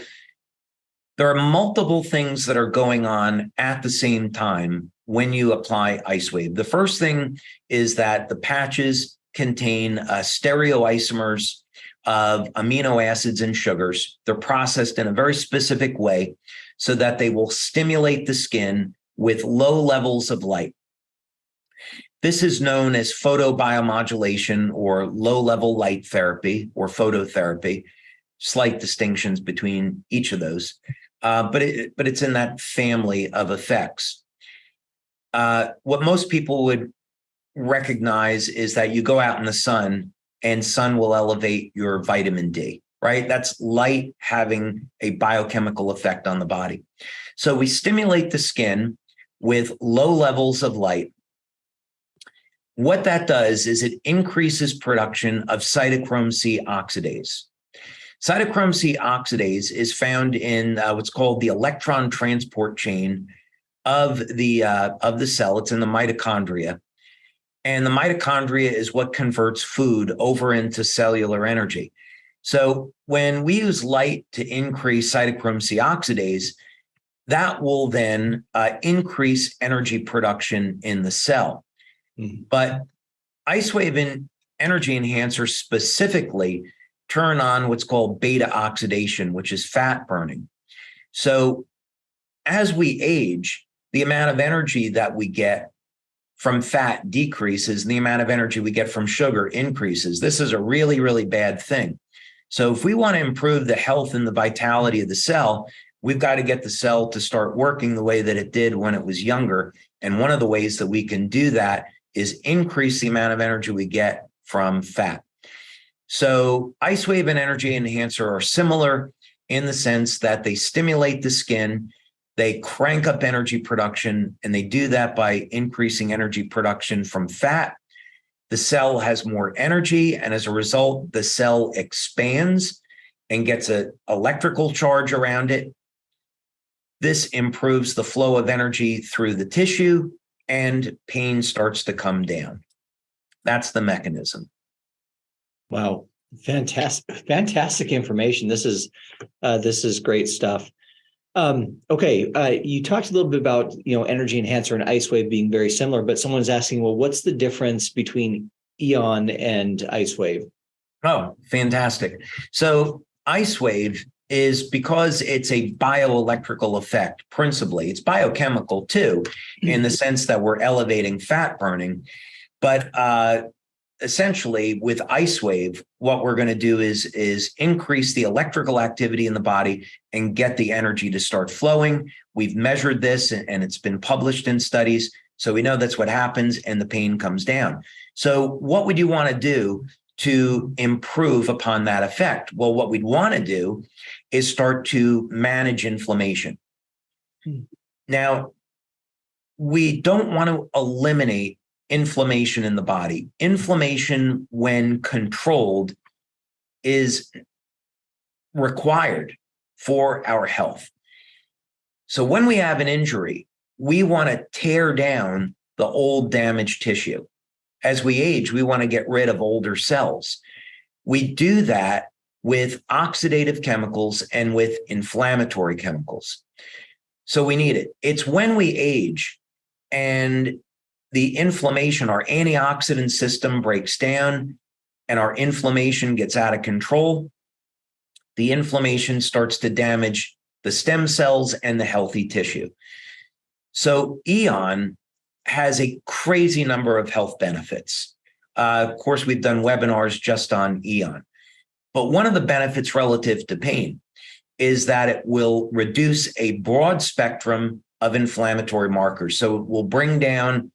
there are multiple things that are going on at the same time when you apply IceWave. The first thing is that the patches contain stereoisomers of amino acids and sugars. They're processed in a very specific way so that they will stimulate the skin with low levels of light. This is known as photobiomodulation or low-level light therapy or phototherapy. Slight distinctions between each of those, but it's in that family of effects. What most people would recognize is that you go out in the sun and sun will elevate your vitamin D, right? That's light having a biochemical effect on the body. So we stimulate the skin with low levels of light. What that does is it increases production of cytochrome C oxidase. Cytochrome C oxidase is found in what's called the electron transport chain of the cell. It's in the mitochondria. And the mitochondria is what converts food over into cellular energy. So when we use light to increase cytochrome C oxidase, that will then increase energy production in the cell. Mm-hmm. But IceWave and Energy Enhancer specifically turn on what's called beta oxidation, which is fat burning. So as we age, the amount of energy that we get from fat decreases and the amount of energy we get from sugar increases. This is a really, really bad thing. So if we want to improve the health and the vitality of the cell, we've got to get the cell to start working the way that it did when it was younger. And one of the ways that we can do that is increase the amount of energy we get from fat. So IceWave and Energy Enhancer are similar in the sense that they stimulate the skin, they crank up energy production, and they do that by increasing energy production from fat. The cell has more energy, and as a result, the cell expands and gets an electrical charge around it. This improves the flow of energy through the tissue, and pain starts to come down. That's the mechanism. Wow. Fantastic information. This is great stuff. Okay. You talked a little bit about, Energy Enhancer and IceWave being very similar, but someone's asking, well, what's the difference between Eon and IceWave? Oh, fantastic. So IceWave is because it's a bioelectrical effect, principally. It's biochemical too, in the sense that we're elevating fat burning. But essentially, with IceWave, what we're going to do is increase the electrical activity in the body and get the energy to start flowing. We've measured this, and it's been published in studies. So we know that's what happens, and the pain comes down. So what would you want to do to improve upon that effect? Well, what we'd want to do is start to manage inflammation. Now, we don't want to eliminate inflammation in the body. Inflammation, when controlled, is required for our health. So when we have an injury, we want to tear down the old damaged tissue. As we age, we want to get rid of older cells. We do that with oxidative chemicals and with inflammatory chemicals. So we need it. It's when we age and the inflammation, our antioxidant system breaks down and our inflammation gets out of control. The inflammation starts to damage the stem cells and the healthy tissue. So Eon has a crazy number of health benefits. Of course, we've done webinars just on Eon. But one of the benefits relative to pain is that it will reduce a broad spectrum of inflammatory markers. So it will bring down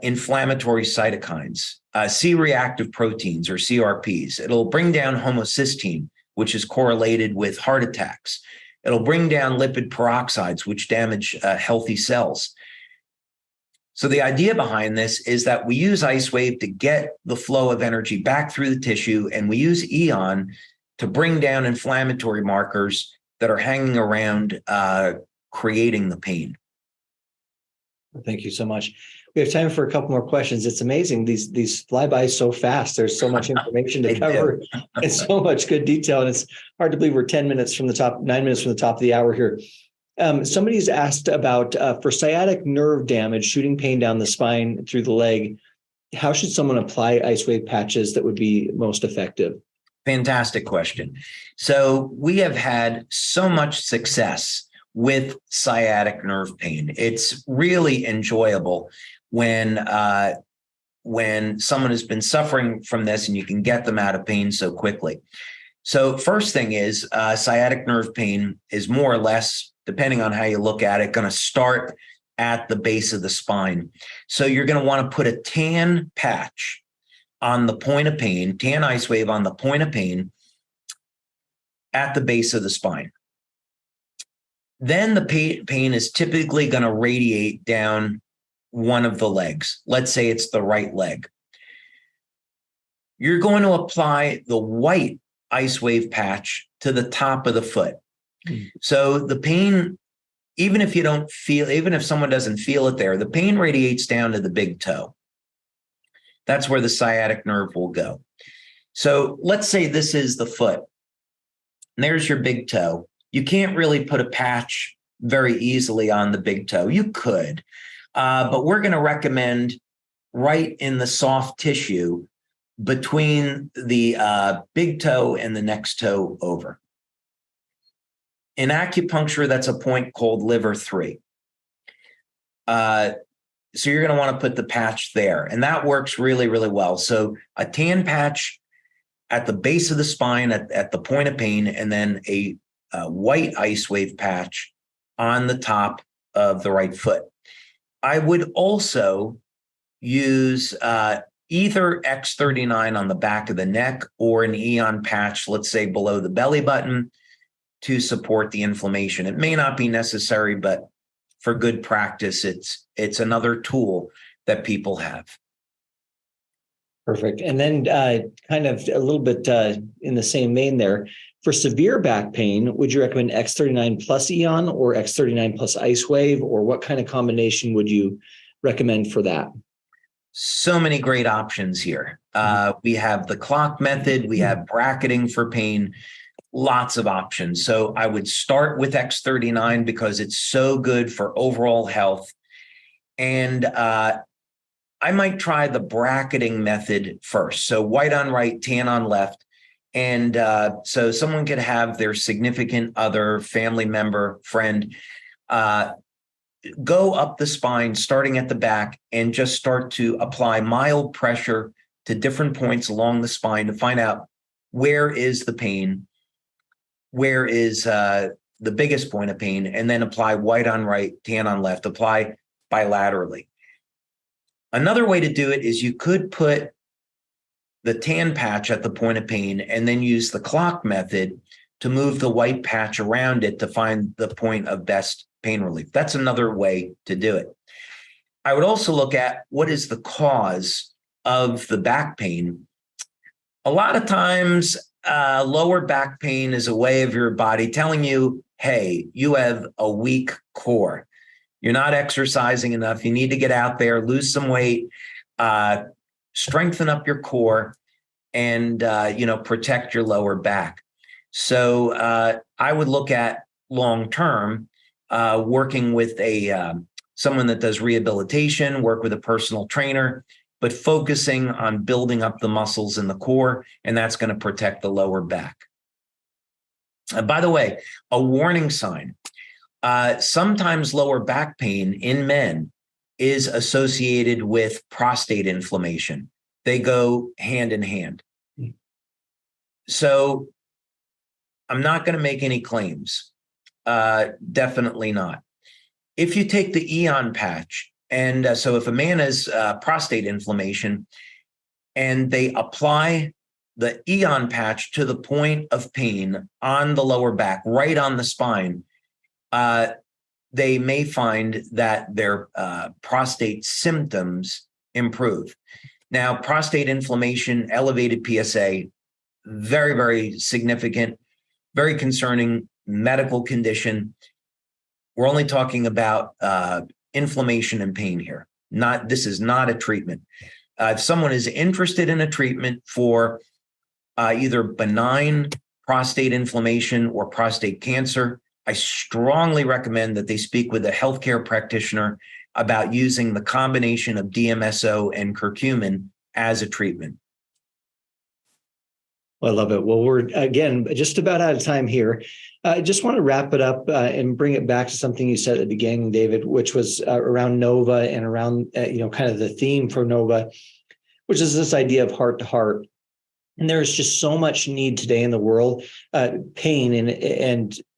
inflammatory cytokines, C-reactive proteins or CRPs. It'll bring down homocysteine, which is correlated with heart attacks. It'll bring down lipid peroxides, which damage healthy cells. So the idea behind this is that we use IceWave to get the flow of energy back through the tissue, and we use Eon to bring down inflammatory markers that are hanging around, creating the pain. Thank you so much. We have time for a couple more questions. It's amazing. These fly by so fast. There's so much information to cover and so much good detail. And it's hard to believe we're 9 minutes from the top of the hour here. Somebody's asked about for sciatic nerve damage, shooting pain down the spine through the leg, how should someone apply IceWave patches that would be most effective? Fantastic question. So we have had so much success with sciatic nerve pain. It's really enjoyable when someone has been suffering from this and you can get them out of pain so quickly. So first thing is sciatic nerve pain is more or less, depending on how you look at it, going to start at the base of the spine. So you're going to want to put a tan patch on the point of pain, tan IceWave on the point of pain at the base of the spine. Then the pain is typically going to radiate down one of the legs. Let's say it's the right leg. You're going to apply the white IceWave patch to the top of the foot. So the pain, even if someone doesn't feel it there, the pain radiates down to the big toe. That's where the sciatic nerve will go. So let's say this is the foot. And there's your big toe. You can't really put a patch very easily on the big toe. You could, but we're going to recommend right in the soft tissue between the big toe and the next toe over. In acupuncture, that's a point called liver 3. So you're going to want to put the patch there, and that works really, really well. So a tan patch at the base of the spine at the point of pain, and then a white IceWave patch on the top of the right foot. I would also use either X39 on the back of the neck or an Eon patch, let's say below the belly button, to support the inflammation. It may not be necessary, but for good practice, it's another tool that people have. Perfect. And then kind of a little bit in the same vein there, for severe back pain, would you recommend X39 plus Eon or X39 plus IceWave, or what kind of combination would you recommend for that? So many great options here. We have the clock method, we have bracketing for pain, lots of options. So I would start with X39 because it's so good for overall health. And I might try the bracketing method first. So white on right, tan on left. And so someone could have their significant other, family member, friend, go up the spine, starting at the back, and just start to apply mild pressure to different points along the spine to find out where is the pain, where is the biggest point of pain, and then apply white on right, tan on left, apply bilaterally. Another way to do it is you could put the tan patch at the point of pain and then use the clock method to move the white patch around it to find the point of best pain relief. That's another way to do it. I would also look at what is the cause of the back pain. A lot of times, lower back pain is a way of your body telling you, hey, you have a weak core. You're not exercising enough. You need to get out there, lose some weight, strengthen up your core, and protect your lower back. So I would look at long-term working with someone that does rehabilitation, work with a personal trainer, but focusing on building up the muscles in the core, and that's going to protect the lower back. By the way, a warning sign. Sometimes lower back pain in men is associated with prostate inflammation. They go hand in hand. So I'm not going to make any claims. Definitely not. If you take the Eon patch, and so if a man has prostate inflammation and they apply the Eon patch to the point of pain on the lower back, right on the spine, they may find that their prostate symptoms improve. Now, prostate inflammation, elevated PSA, very, very significant, very concerning medical condition. We're only talking about inflammation and pain here. This is not a treatment. If someone is interested in a treatment for either benign prostate inflammation or prostate cancer, I strongly recommend that they speak with a healthcare practitioner about using the combination of DMSO and curcumin as a treatment. Well, I love it. Well, we're, again, just about out of time here. I just want to wrap it up and bring it back to something you said at the beginning, David, which was around Nova and around, kind of the theme for Nova, which is this idea of heart to heart. And there's just so much need today in the world. Pain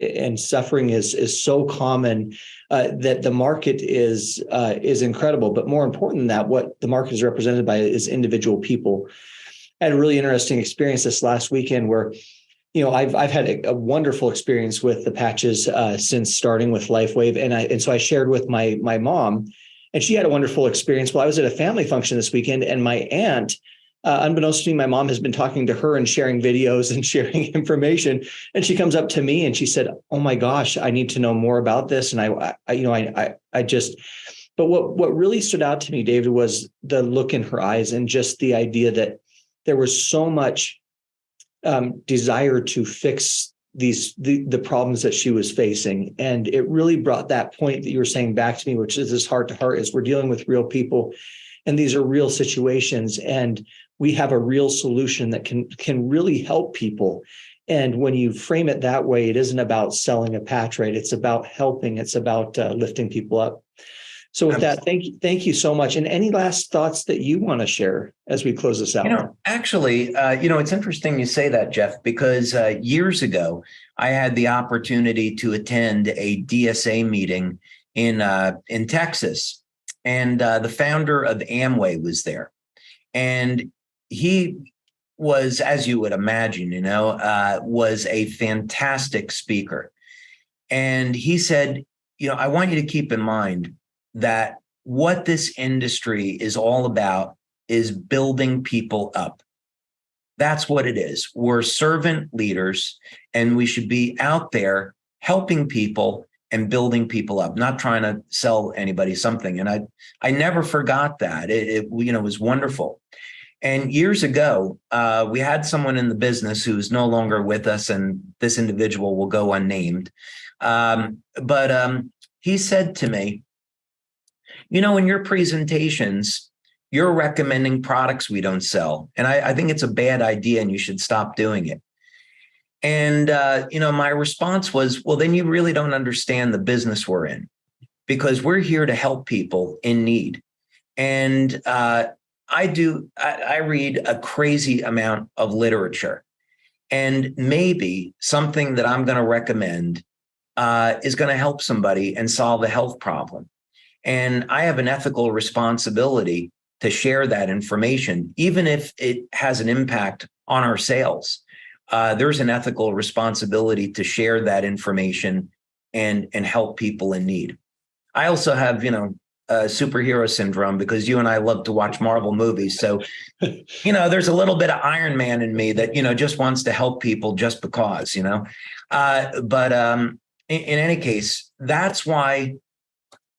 and suffering is so common that the market is incredible. But more important than that, what the market is represented by is individual people. I had a really interesting experience this last weekend where, I've had a wonderful experience with the patches since starting with LifeWave, and so I shared with my mom, and she had a wonderful experience. Well, I was at a family function this weekend, and my aunt, unbeknownst to me, my mom has been talking to her and sharing videos and sharing information. And she comes up to me and she said, "Oh my gosh, I need to know more about this." And but what really stood out to me, David, was the look in her eyes and just the idea that there was so much desire to fix the problems that she was facing. And it really brought that point that you were saying back to me, which is this heart to heart, is we're dealing with real people and these are real situations. And we have a real solution that can really help people. And when you frame it that way, it isn't about selling a patch, right? It's about helping. It's about lifting people up. So with that, thank you so much. And any last thoughts that you want to share as we close this out? Actually, it's interesting you say that, Jeff, because years ago, I had the opportunity to attend a DSA meeting in Texas, and the founder of Amway was there. And he was, as you would imagine, was a fantastic speaker. And he said, I want you to keep in mind that what this industry is all about is building people up. That's what it is. We're servant leaders, and we should be out there helping people and building people up, not trying to sell anybody something. And I never forgot that. It was wonderful. And years ago, we had someone in the business who's no longer with us, and this individual will go unnamed. But he said to me, in your presentations, you're recommending products we don't sell. And I think it's a bad idea and you should stop doing it. And, my response was, well, then you really don't understand the business we're in, because we're here to help people in need. And I read a crazy amount of literature, and maybe something that I'm going to recommend is going to help somebody and solve a health problem. And I have an ethical responsibility to share that information, even if it has an impact on our sales. There's an ethical responsibility to share that information and help people in need. I also have, superhero syndrome because you and I love to watch Marvel movies. So, there's a little bit of Iron Man in me that, just wants to help people just because, but in any case, that's why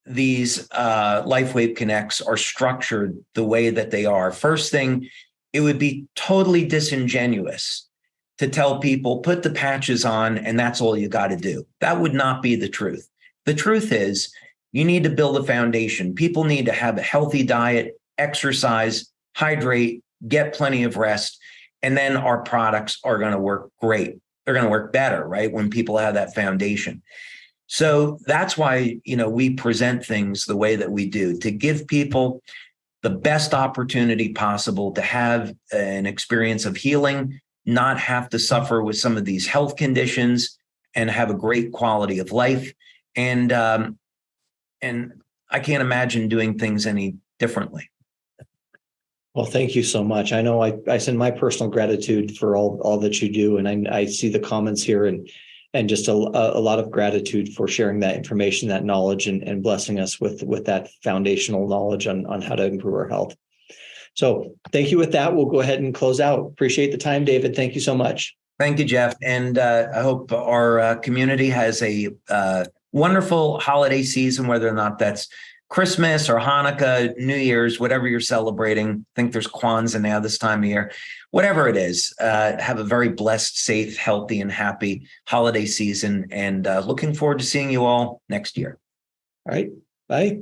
these LifeWave Connects are structured the way that they are. First thing, it would be totally disingenuous to tell people, put the patches on and that's all you got to do. That would not be the truth. The truth is, you need to build a foundation. People need to have a healthy diet, exercise, hydrate, get plenty of rest, and then our products are going to work great. They're going to work better, right? When people have that foundation. So that's why, we present things the way that we do, to give people the best opportunity possible to have an experience of healing, not have to suffer with some of these health conditions, and have a great quality of life. And I can't imagine doing things any differently. Well, thank you so much. I know I send my personal gratitude for all that you do. And I see the comments here and just a lot of gratitude for sharing that information, that knowledge, and blessing us with that foundational knowledge on how to improve our health. So thank you. With that, we'll go ahead and close out. Appreciate the time, David. Thank you so much. Thank you, Jeff. And I hope our community has a wonderful holiday season, whether or not that's Christmas or Hanukkah, New Year's, whatever you're celebrating. I think there's Kwanzaa now this time of year. Whatever it is, have a very blessed, safe, healthy, and happy holiday season. And looking forward to seeing you all next year. All right. Bye.